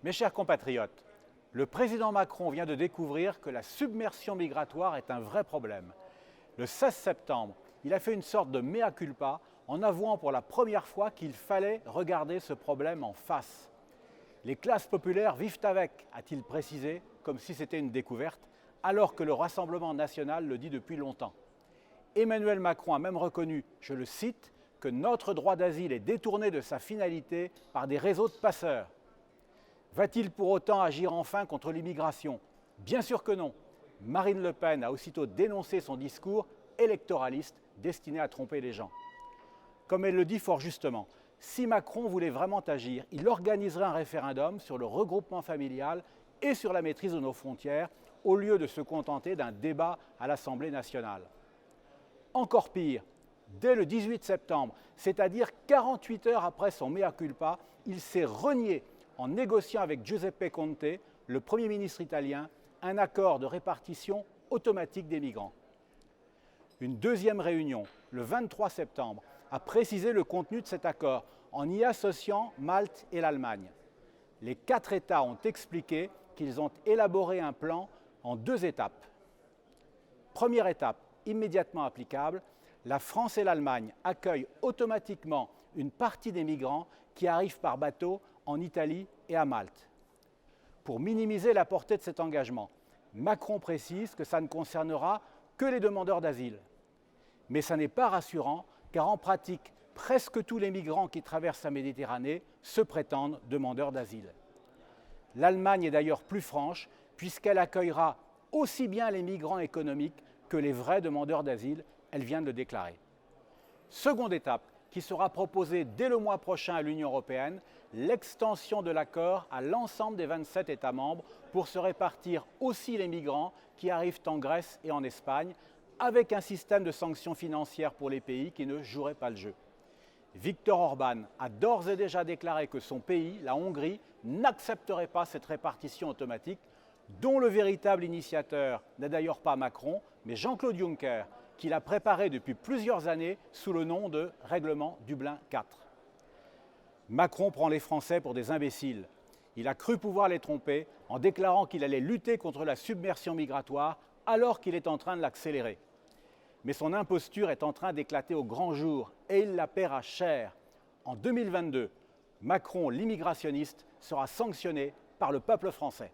Mes chers compatriotes, le président Macron vient de découvrir que la submersion migratoire est un vrai problème. Le 16 septembre, il a fait une sorte de mea culpa en avouant pour la première fois qu'il fallait regarder ce problème en face. Les classes populaires vivent avec, a-t-il précisé, comme si c'était une découverte, alors que le Rassemblement national le dit depuis longtemps. Emmanuel Macron a même reconnu, je le cite, que notre droit d'asile est détourné de sa finalité par des réseaux de passeurs. Va-t-il pour autant agir enfin contre l'immigration? Bien sûr que non. Marine Le Pen a aussitôt dénoncé son discours électoraliste destiné à tromper les gens. Comme elle le dit fort justement, si Macron voulait vraiment agir, il organiserait un référendum sur le regroupement familial et sur la maîtrise de nos frontières, au lieu de se contenter d'un débat à l'Assemblée nationale. Encore pire, dès le 18 septembre, c'est-à-dire 48 heures après son mea culpa, il s'est renié en négociant avec Giuseppe Conte, le Premier ministre italien, un accord de répartition automatique des migrants. Une deuxième réunion, le 23 septembre, a précisé le contenu de cet accord en y associant Malte et l'Allemagne. Les 4 États ont expliqué qu'ils ont élaboré un plan en 2 étapes. Première étape, immédiatement applicable, la France et l'Allemagne accueillent automatiquement une partie des migrants qui arrivent par bateau en Italie et à Malte. Pour minimiser la portée de cet engagement, Macron précise que ça ne concernera que les demandeurs d'asile. Mais ça n'est pas rassurant, car en pratique, presque tous les migrants qui traversent la Méditerranée se prétendent demandeurs d'asile. L'Allemagne est d'ailleurs plus franche, puisqu'elle accueillera aussi bien les migrants économiques que les vrais demandeurs d'asile, elle vient de le déclarer. Seconde étape, qui sera proposée dès le mois prochain à l'Union européenne, l'extension de l'accord à l'ensemble des 27 États membres pour se répartir aussi les migrants qui arrivent en Grèce et en Espagne, avec un système de sanctions financières pour les pays qui ne joueraient pas le jeu. Viktor Orban a d'ores et déjà déclaré que son pays, la Hongrie, n'accepterait pas cette répartition automatique, dont le véritable initiateur n'est d'ailleurs pas Macron, mais Jean-Claude Juncker, qui l'a préparé depuis plusieurs années sous le nom de règlement Dublin IV. Macron prend les Français pour des imbéciles. Il a cru pouvoir les tromper en déclarant qu'il allait lutter contre la submersion migratoire alors qu'il est en train de l'accélérer. Mais son imposture est en train d'éclater au grand jour et il la paiera cher. En 2022, Macron, l'immigrationniste, sera sanctionné par le peuple français.